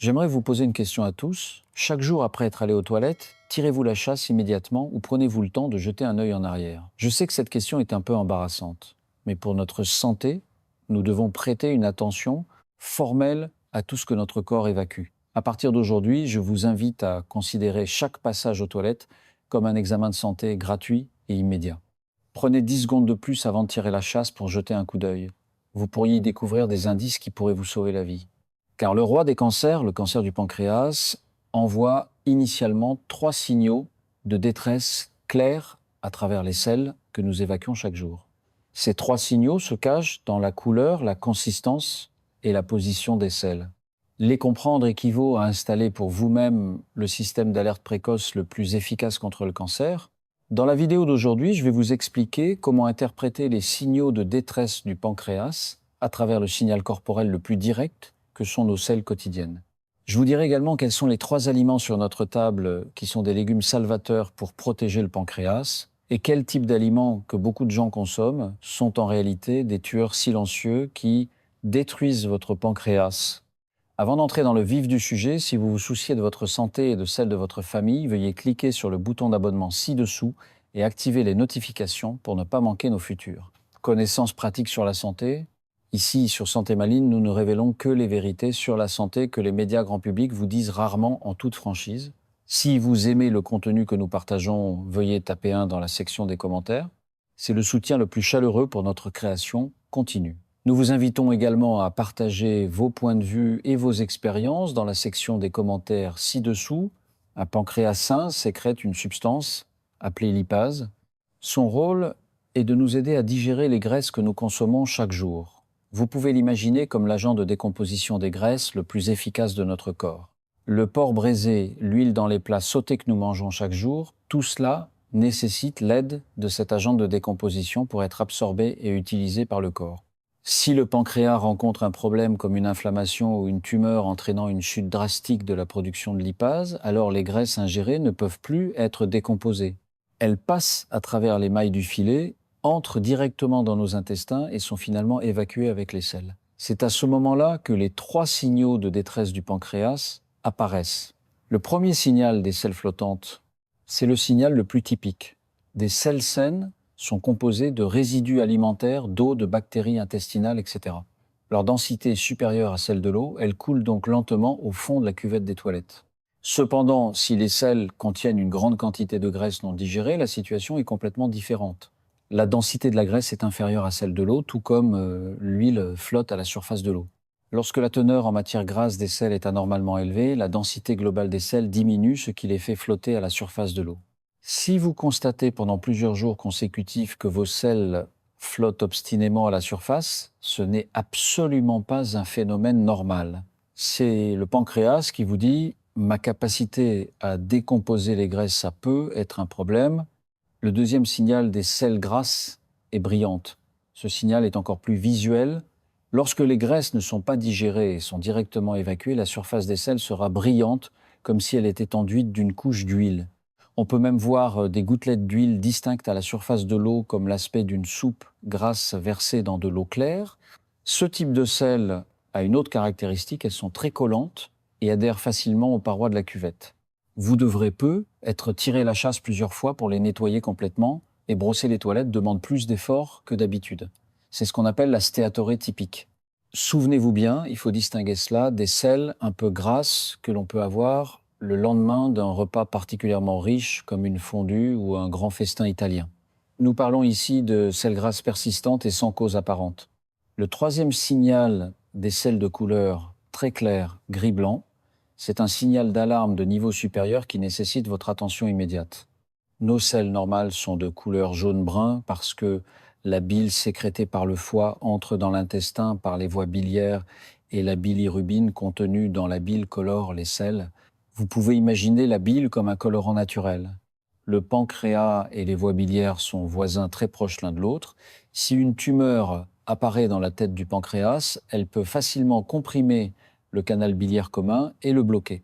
J'aimerais vous poser une question à tous. Chaque jour après être allé aux toilettes, tirez-vous la chasse immédiatement ou prenez-vous le temps de jeter un œil en arrière? Je sais que cette question est un peu embarrassante, mais pour notre santé, nous devons prêter une attention formelle à tout ce que notre corps évacue. À partir d'aujourd'hui, je vous invite à considérer chaque passage aux toilettes comme un examen de santé gratuit et immédiat. Prenez 10 secondes de plus avant de tirer la chasse pour jeter un coup d'œil. Vous pourriez y découvrir des indices qui pourraient vous sauver la vie. Car le roi des cancers, le cancer du pancréas, envoie initialement 3 signaux de détresse clairs à travers les selles que nous évacuons chaque jour. Ces 3 signaux se cachent dans la couleur, la consistance et la position des selles. Les comprendre équivaut à installer pour vous-même le système d'alerte précoce le plus efficace contre le cancer. Dans la vidéo d'aujourd'hui, je vais vous expliquer comment interpréter les signaux de détresse du pancréas à travers le signal corporel le plus direct que sont nos selles quotidiennes. Je vous dirai également quels sont les 3 aliments sur notre table qui sont des légumes salvateurs pour protéger le pancréas et quels types d'aliments que beaucoup de gens consomment sont en réalité des tueurs silencieux qui détruisent votre pancréas. Avant d'entrer dans le vif du sujet, si vous vous souciez de votre santé et de celle de votre famille, veuillez cliquer sur le bouton d'abonnement ci-dessous et activer les notifications pour ne pas manquer nos futurs. Connaissances pratiques sur la santé. Ici, sur Santé Maligne, nous ne révélons que les vérités sur la santé que les médias grand public vous disent rarement en toute franchise. Si vous aimez le contenu que nous partageons, veuillez taper 1 dans la section des commentaires. C'est le soutien le plus chaleureux pour notre création continue. Nous vous invitons également à partager vos points de vue et vos expériences dans la section des commentaires ci-dessous. Un pancréas sain sécrète une substance appelée lipase. Son rôle est de nous aider à digérer les graisses que nous consommons chaque jour. Vous pouvez l'imaginer comme l'agent de décomposition des graisses le plus efficace de notre corps. Le porc braisé, l'huile dans les plats sautés que nous mangeons chaque jour, tout cela nécessite l'aide de cet agent de décomposition pour être absorbé et utilisé par le corps. Si le pancréas rencontre un problème comme une inflammation ou une tumeur entraînant une chute drastique de la production de lipase, alors les graisses ingérées ne peuvent plus être décomposées. Elles passent à travers les mailles du filet, entrent directement dans nos intestins et sont finalement évacuées avec les selles. C'est à ce moment-là que les 3 signaux de détresse du pancréas apparaissent. Le premier signal des selles flottantes, c'est le signal le plus typique. Des selles saines sont composées de résidus alimentaires, d'eau, de bactéries intestinales, etc. Leur densité est supérieure à celle de l'eau, elles coulent donc lentement au fond de la cuvette des toilettes. Cependant, si les selles contiennent une grande quantité de graisse non digérée, la situation est complètement différente. La densité de la graisse est inférieure à celle de l'eau, tout comme l'huile flotte à la surface de l'eau. Lorsque la teneur en matière grasse des selles est anormalement élevée, la densité globale des selles diminue, ce qui les fait flotter à la surface de l'eau. Si vous constatez pendant plusieurs jours consécutifs que vos selles flottent obstinément à la surface, ce n'est absolument pas un phénomène normal. C'est le pancréas qui vous dit « ma capacité à décomposer les graisses, ça peut être un problème ». Le deuxième signal des selles grasses est brillante. Ce signal est encore plus visuel. Lorsque les graisses ne sont pas digérées et sont directement évacuées, la surface des selles sera brillante, comme si elle était enduite d'une couche d'huile. On peut même voir des gouttelettes d'huile distinctes à la surface de l'eau, comme l'aspect d'une soupe grasse versée dans de l'eau claire. Ce type de selles a une autre caractéristique, elles sont très collantes et adhèrent facilement aux parois de la cuvette. Vous devrez être tiré la chasse plusieurs fois pour les nettoyer complètement, et brosser les toilettes demande plus d'efforts que d'habitude. C'est ce qu'on appelle la stéatorée typique. Souvenez-vous bien, il faut distinguer cela des selles un peu grasses que l'on peut avoir le lendemain d'un repas particulièrement riche comme une fondue ou un grand festin italien. Nous parlons ici de selles grasses persistantes et sans cause apparente. Le troisième signal des selles de couleur très claire, gris-blanc, c'est un signal d'alarme de niveau supérieur qui nécessite votre attention immédiate. Nos selles normales sont de couleur jaune-brun parce que la bile sécrétée par le foie entre dans l'intestin par les voies biliaires et la bilirubine contenue dans la bile colore les selles. Vous pouvez imaginer la bile comme un colorant naturel. Le pancréas et les voies biliaires sont voisins très proches l'un de l'autre. Si une tumeur apparaît dans la tête du pancréas, elle peut facilement comprimer le canal biliaire commun et le bloquer.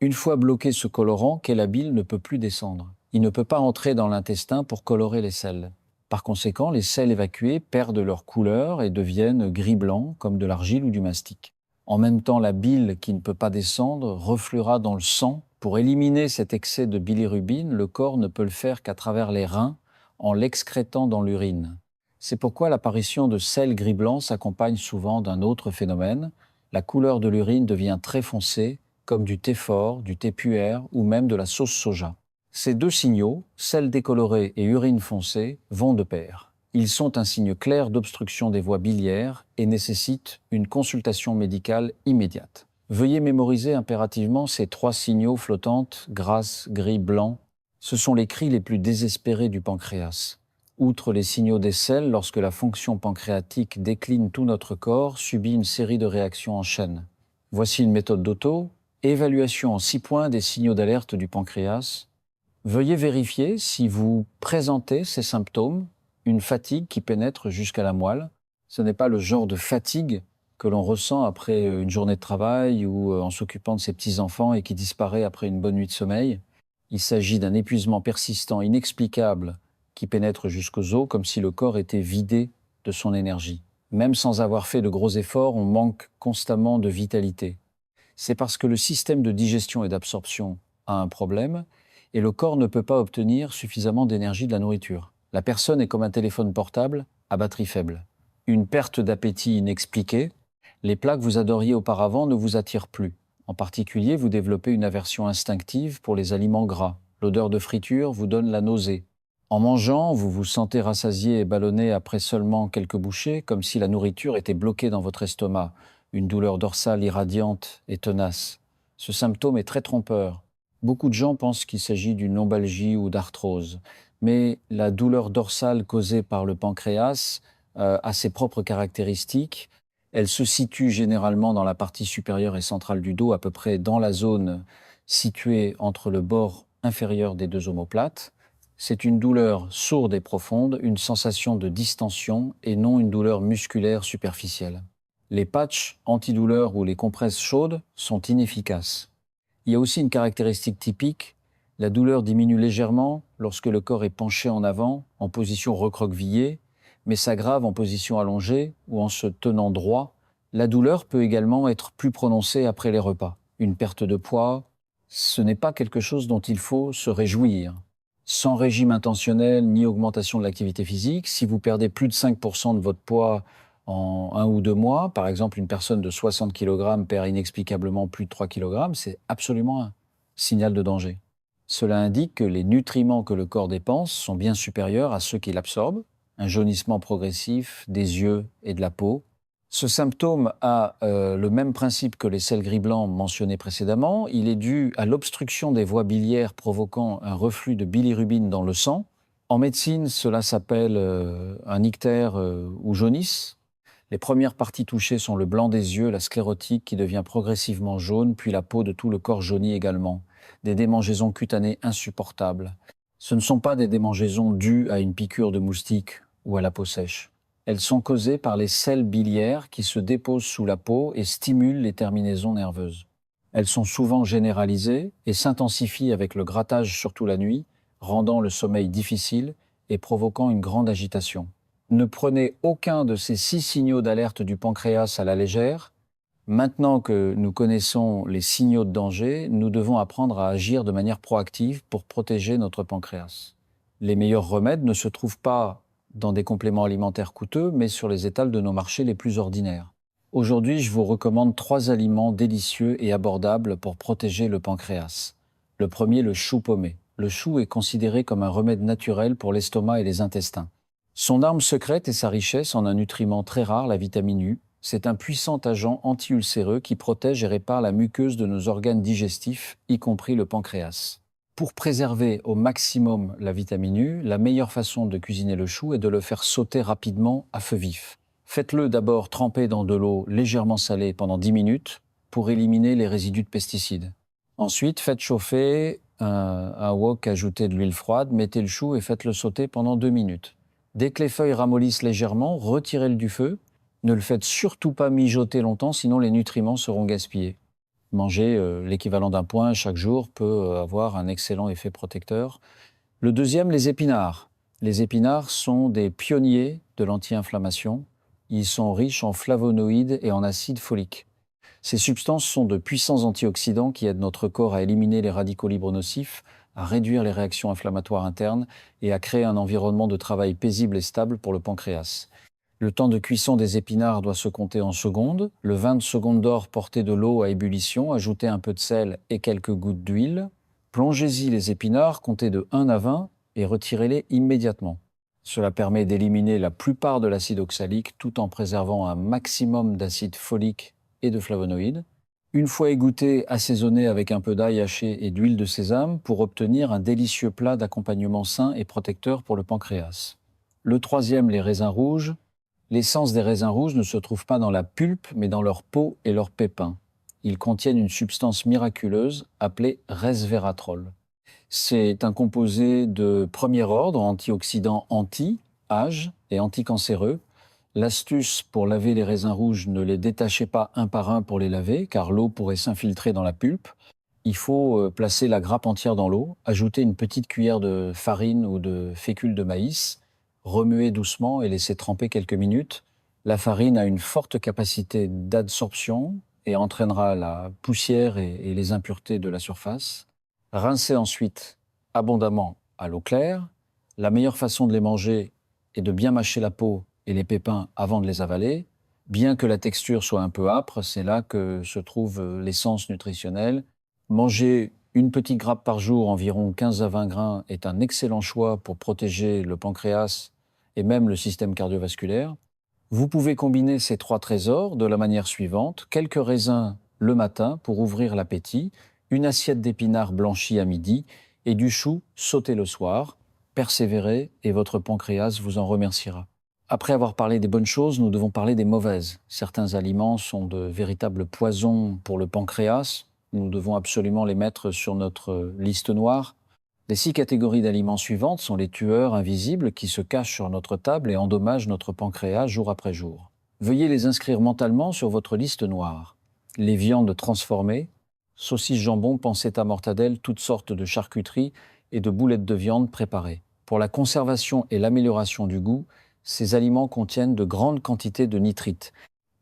Une fois bloqué ce colorant, qu'est la bile ne peut plus descendre. Il ne peut pas entrer dans l'intestin pour colorer les selles. Par conséquent, les selles évacuées perdent leur couleur et deviennent gris-blanc comme de l'argile ou du mastic. En même temps, la bile qui ne peut pas descendre refluera dans le sang. Pour éliminer cet excès de bilirubine, le corps ne peut le faire qu'à travers les reins, en l'excrétant dans l'urine. C'est pourquoi l'apparition de sels gris-blanc s'accompagne souvent d'un autre phénomène. La couleur de l'urine devient très foncée, comme du thé fort, du thé puer ou même de la sauce soja. Ces deux signaux, sel décoloré et urine foncée, vont de pair. Ils sont un signe clair d'obstruction des voies biliaires et nécessitent une consultation médicale immédiate. Veuillez mémoriser impérativement ces 3 signaux flottantes, grasses, gris, blanc. Ce sont les cris les plus désespérés du pancréas. Outre les signaux des selles, lorsque la fonction pancréatique décline, tout notre corps subit une série de réactions en chaîne. Voici une méthode d'auto. Évaluation en 6 points des signaux d'alerte du pancréas. Veuillez vérifier si vous présentez ces symptômes, une fatigue qui pénètre jusqu'à la moelle. Ce n'est pas le genre de fatigue que l'on ressent après une journée de travail ou en s'occupant de ses petits-enfants et qui disparaît après une bonne nuit de sommeil. Il s'agit d'un épuisement persistant, inexplicable, qui pénètre jusqu'aux os, comme si le corps était vidé de son énergie. Même sans avoir fait de gros efforts, on manque constamment de vitalité. C'est parce que le système de digestion et d'absorption a un problème et le corps ne peut pas obtenir suffisamment d'énergie de la nourriture. La personne est comme un téléphone portable à batterie faible. Une perte d'appétit inexpliquée. Les plats que vous adoriez auparavant ne vous attirent plus. En particulier, vous développez une aversion instinctive pour les aliments gras. L'odeur de friture vous donne la nausée. En mangeant, vous vous sentez rassasié et ballonné après seulement quelques bouchées, comme si la nourriture était bloquée dans votre estomac. Une douleur dorsale irradiante et tenace. Ce symptôme est très trompeur. Beaucoup de gens pensent qu'il s'agit d'une lombalgie ou d'arthrose, mais la douleur dorsale causée par le pancréas a ses propres caractéristiques. Elle se situe généralement dans la partie supérieure et centrale du dos, à peu près dans la zone située entre le bord inférieur des 2 omoplates. C'est une douleur sourde et profonde, une sensation de distension et non une douleur musculaire superficielle. Les patchs antidouleurs ou les compresses chaudes sont inefficaces. Il y a aussi une caractéristique typique, la douleur diminue légèrement lorsque le corps est penché en avant, en position recroquevillée, mais s'aggrave en position allongée ou en se tenant droit. La douleur peut également être plus prononcée après les repas. Une perte de poids, ce n'est pas quelque chose dont il faut se réjouir. Sans régime intentionnel ni augmentation de l'activité physique, si vous perdez plus de 5% de votre poids en 1 ou 2 mois, par exemple une personne de 60 kg perd inexplicablement plus de 3 kg, c'est absolument un signal de danger. Cela indique que les nutriments que le corps dépense sont bien supérieurs à ceux qu'il absorbe, un jaunissement progressif des yeux et de la peau. Ce symptôme a le même principe que les sels gris blancs mentionnés précédemment. Il est dû à l'obstruction des voies biliaires provoquant un reflux de bilirubine dans le sang. En médecine, cela s'appelle un ictère ou jaunisse. Les premières parties touchées sont le blanc des yeux, la sclérotique qui devient progressivement jaune, puis la peau de tout le corps jaunit également. Des démangeaisons cutanées insupportables. Ce ne sont pas des démangeaisons dues à une piqûre de moustique ou à la peau sèche. Elles sont causées par les sels biliaires qui se déposent sous la peau et stimulent les terminaisons nerveuses. Elles sont souvent généralisées et s'intensifient avec le grattage surtout la nuit, rendant le sommeil difficile et provoquant une grande agitation. Ne prenez aucun de ces 6 signaux d'alerte du pancréas à la légère. Maintenant que nous connaissons les signaux de danger, nous devons apprendre à agir de manière proactive pour protéger notre pancréas. Les meilleurs remèdes ne se trouvent pas dans des compléments alimentaires coûteux, mais sur les étals de nos marchés les plus ordinaires. Aujourd'hui, je vous recommande 3 aliments délicieux et abordables pour protéger le pancréas. Le premier, le chou paumé. Le chou est considéré comme un remède naturel pour l'estomac et les intestins. Son arme secrète est sa richesse en un nutriment très rare, la vitamine U. C'est un puissant agent anti-ulcéreux qui protège et répare la muqueuse de nos organes digestifs, y compris le pancréas. Pour préserver au maximum la vitamine U, la meilleure façon de cuisiner le chou est de le faire sauter rapidement à feu vif. Faites-le d'abord tremper dans de l'eau légèrement salée pendant 10 minutes pour éliminer les résidus de pesticides. Ensuite, faites chauffer un wok, ajoutez de l'huile froide, mettez le chou et faites-le sauter pendant 2 minutes. Dès que les feuilles ramollissent légèrement, retirez-le du feu. Ne le faites surtout pas mijoter longtemps, sinon les nutriments seront gaspillés. Manger l'équivalent d'un point chaque jour peut avoir un excellent effet protecteur. Le deuxième, les épinards. Les épinards sont des pionniers de l'anti-inflammation. Ils sont riches en flavonoïdes et en acide folique. Ces substances sont de puissants antioxydants qui aident notre corps à éliminer les radicaux libres nocifs, à réduire les réactions inflammatoires internes et à créer un environnement de travail paisible et stable pour le pancréas. Le temps de cuisson des épinards doit se compter en secondes. Le 20 secondes d'or, portez de l'eau à ébullition, ajoutez un peu de sel et quelques gouttes d'huile. Plongez-y les épinards, comptez de 1 à 20 et retirez-les immédiatement. Cela permet d'éliminer la plupart de l'acide oxalique tout en préservant un maximum d'acide folique et de flavonoïdes. Une fois égoutté, assaisonnez avec un peu d'ail haché et d'huile de sésame pour obtenir un délicieux plat d'accompagnement sain et protecteur pour le pancréas. Le troisième, les raisins rouges. L'essence des raisins rouges ne se trouve pas dans la pulpe, mais dans leur peau et leurs pépins. Ils contiennent une substance miraculeuse appelée resveratrol. C'est un composé de premier ordre, antioxydant anti-âge et anticancéreux. L'astuce pour laver les raisins rouges, ne les détachez pas un par un pour les laver, car l'eau pourrait s'infiltrer dans la pulpe. Il faut placer la grappe entière dans l'eau, ajouter une petite cuillère de farine ou de fécule de maïs, remuer doucement et laisser tremper quelques minutes. La farine a une forte capacité d'adsorption et entraînera la poussière et les impuretés de la surface. Rincez ensuite abondamment à l'eau claire. La meilleure façon de les manger est de bien mâcher la peau et les pépins avant de les avaler. Bien que la texture soit un peu âpre, c'est là que se trouve l'essence nutritionnelle. Manger une petite grappe par jour, environ 15 à 20 grains, est un excellent choix pour protéger le pancréas et même le système cardiovasculaire. Vous pouvez combiner ces 3 trésors de la manière suivante. Quelques raisins le matin pour ouvrir l'appétit, une assiette d'épinards blanchis à midi et du chou sauté le soir. Persévérez et votre pancréas vous en remerciera. Après avoir parlé des bonnes choses, nous devons parler des mauvaises. Certains aliments sont de véritables poisons pour le pancréas. Nous devons absolument les mettre sur notre liste noire. Les 6 catégories d'aliments suivantes sont les tueurs invisibles qui se cachent sur notre table et endommagent notre pancréas jour après jour. Veuillez les inscrire mentalement sur votre liste noire. Les viandes transformées, saucisses, jambon, pancetta, mortadelle, toutes sortes de charcuteries et de boulettes de viande préparées. Pour la conservation et l'amélioration du goût, ces aliments contiennent de grandes quantités de nitrites.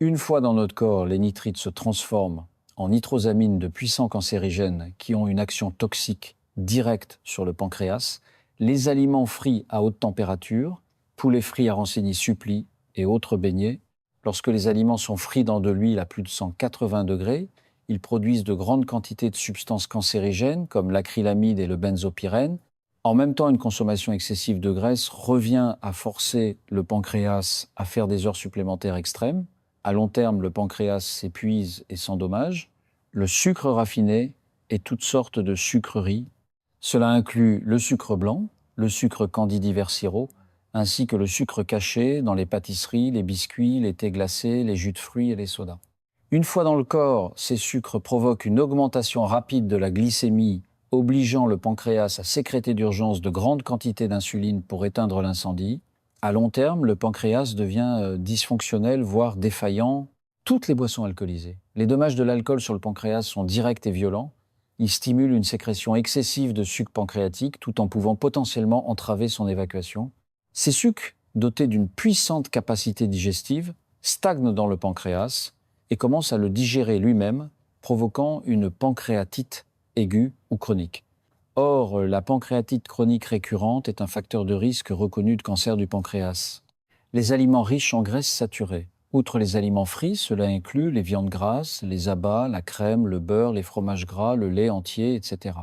Une fois dans notre corps, les nitrites se transforment en nitrosamines de puissants cancérigènes qui ont une action toxique directe sur le pancréas. Les aliments frits à haute température, poulet frit à Rancigny Supplis et autres beignets, lorsque les aliments sont frits dans de l'huile à plus de 180 degrés, ils produisent de grandes quantités de substances cancérigènes comme l'acrylamide et le benzopyrène. En même temps, une consommation excessive de graisse revient à forcer le pancréas à faire des heures supplémentaires extrêmes. À long terme, le pancréas s'épuise et s'endommage. Le sucre raffiné et toutes sortes de sucreries. Cela inclut le sucre blanc, le sucre candidiver sirop, ainsi que le sucre caché dans les pâtisseries, les biscuits, les thés glacés, les jus de fruits et les sodas. Une fois dans le corps, ces sucres provoquent une augmentation rapide de la glycémie, obligeant le pancréas à sécréter d'urgence de grandes quantités d'insuline pour éteindre l'incendie. À long terme, le pancréas devient dysfonctionnel, voire défaillant. Toutes les boissons alcoolisées. Les dommages de l'alcool sur le pancréas sont directs et violents. Il stimule une sécrétion excessive de sucre pancréatique tout en pouvant potentiellement entraver son évacuation. Ces sucres, dotés d'une puissante capacité digestive, stagnent dans le pancréas et commencent à le digérer lui-même, provoquant une pancréatite aiguë ou chronique. Or, la pancréatite chronique récurrente est un facteur de risque reconnu de cancer du pancréas. Les aliments riches en graisses saturées. Outre les aliments frits, cela inclut les viandes grasses, les abats, la crème, le beurre, les fromages gras, le lait entier, etc.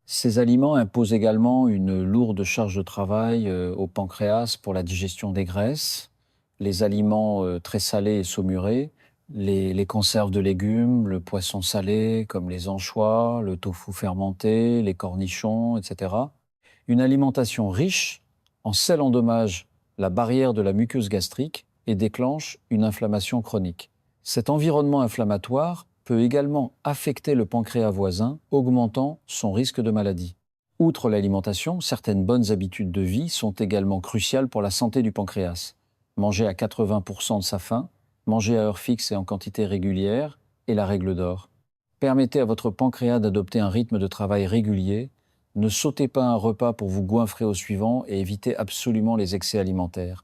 Ces aliments imposent également une lourde charge de travail au pancréas pour la digestion des graisses. Les aliments très salés et saumurés, les conserves de légumes, le poisson salé comme les anchois, le tofu fermenté, les cornichons, etc. Une alimentation riche en sel endommage la barrière de la muqueuse gastrique et déclenche une inflammation chronique. Cet environnement inflammatoire peut également affecter le pancréas voisin, augmentant son risque de maladie. Outre l'alimentation, certaines bonnes habitudes de vie sont également cruciales pour la santé du pancréas. Manger à 80% de sa faim, manger à heure fixe et en quantité régulière, et la règle d'or. Permettez à votre pancréas d'adopter un rythme de travail régulier. Ne sautez pas un repas pour vous goinfrer au suivant et évitez absolument les excès alimentaires.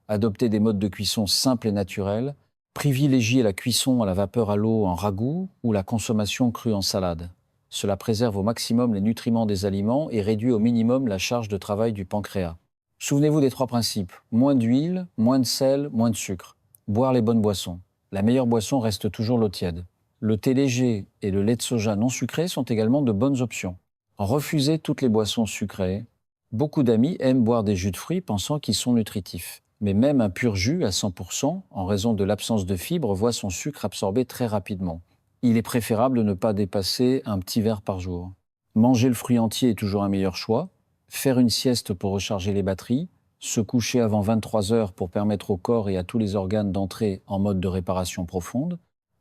Adoptez des modes de cuisson simples et naturels. Privilégiez la cuisson à la vapeur à l'eau en ragoût ou la consommation crue en salade. Cela préserve au maximum les nutriments des aliments et réduit au minimum la charge de travail du pancréas. Souvenez-vous des 3 principes. Moins d'huile, moins de sel, moins de sucre. Boire les bonnes boissons. La meilleure boisson reste toujours l'eau tiède. Le thé léger et le lait de soja non sucré sont également de bonnes options. Refusez toutes les boissons sucrées. Beaucoup d'amis aiment boire des jus de fruits pensant qu'ils sont nutritifs. Mais même un pur jus à 100%, en raison de l'absence de fibres, voit son sucre absorbé très rapidement. Il est préférable de ne pas dépasser un petit verre par jour. Manger le fruit entier est toujours un meilleur choix. Faire une sieste pour recharger les batteries. Se coucher avant 23 heures pour permettre au corps et à tous les organes d'entrer en mode de réparation profonde.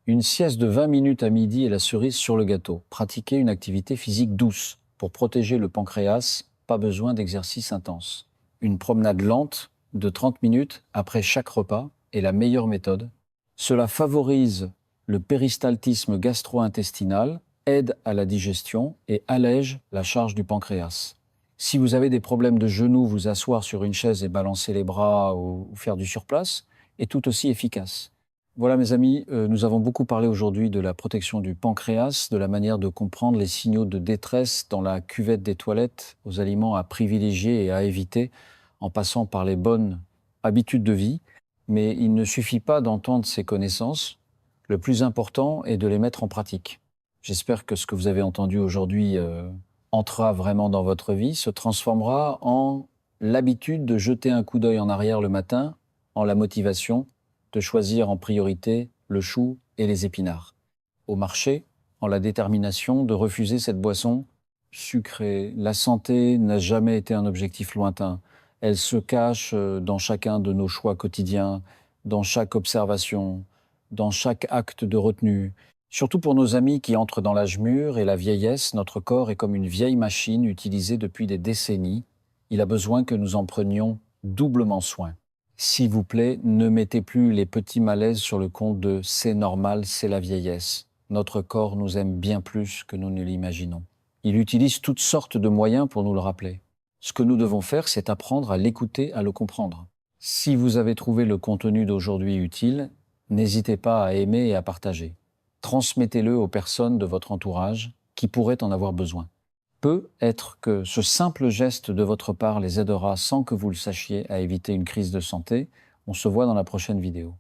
Une sieste de 20 minutes à midi est la cerise sur le gâteau. Pratiquer une activité physique douce pour protéger le pancréas, pas besoin d'exercice intense. Une promenade lente de 30 minutes après chaque repas est la meilleure méthode. Cela favorise le péristaltisme gastro-intestinal, aide à la digestion et allège la charge du pancréas. Si vous avez des problèmes de genoux, vous asseoir sur une chaise et balancer les bras ou faire du surplace est tout aussi efficace. Voilà mes amis, nous avons beaucoup parlé aujourd'hui de la protection du pancréas, de la manière de comprendre les signaux de détresse dans la cuvette des toilettes, aux aliments à privilégier et à éviter, en passant par les bonnes habitudes de vie. Mais il ne suffit pas d'entendre ces connaissances, le plus important est de les mettre en pratique. J'espère que ce que vous avez entendu aujourd'hui entrera vraiment dans votre vie, se transformera en l'habitude de jeter un coup d'œil en arrière le matin, en la motivation de choisir en priorité le chou et les épinards. Au marché, en la détermination de refuser cette boisson sucrée. La santé n'a jamais été un objectif lointain. Elle se cache dans chacun de nos choix quotidiens, dans chaque observation, dans chaque acte de retenue. Surtout pour nos amis qui entrent dans l'âge mûr et la vieillesse, notre corps est comme une vieille machine utilisée depuis des décennies. Il a besoin que nous en prenions doublement soin. S'il vous plaît, ne mettez plus les petits malaises sur le compte de « c'est normal, c'est la vieillesse ». Notre corps nous aime bien plus que nous ne l'imaginons. Il utilise toutes sortes de moyens pour nous le rappeler. Ce que nous devons faire, c'est apprendre à l'écouter, à le comprendre. Si vous avez trouvé le contenu d'aujourd'hui utile, n'hésitez pas à aimer et à partager. Transmettez-le aux personnes de votre entourage qui pourraient en avoir besoin. Peut être que ce simple geste de votre part les aidera sans que vous le sachiez à éviter une crise de santé. On se voit dans la prochaine vidéo.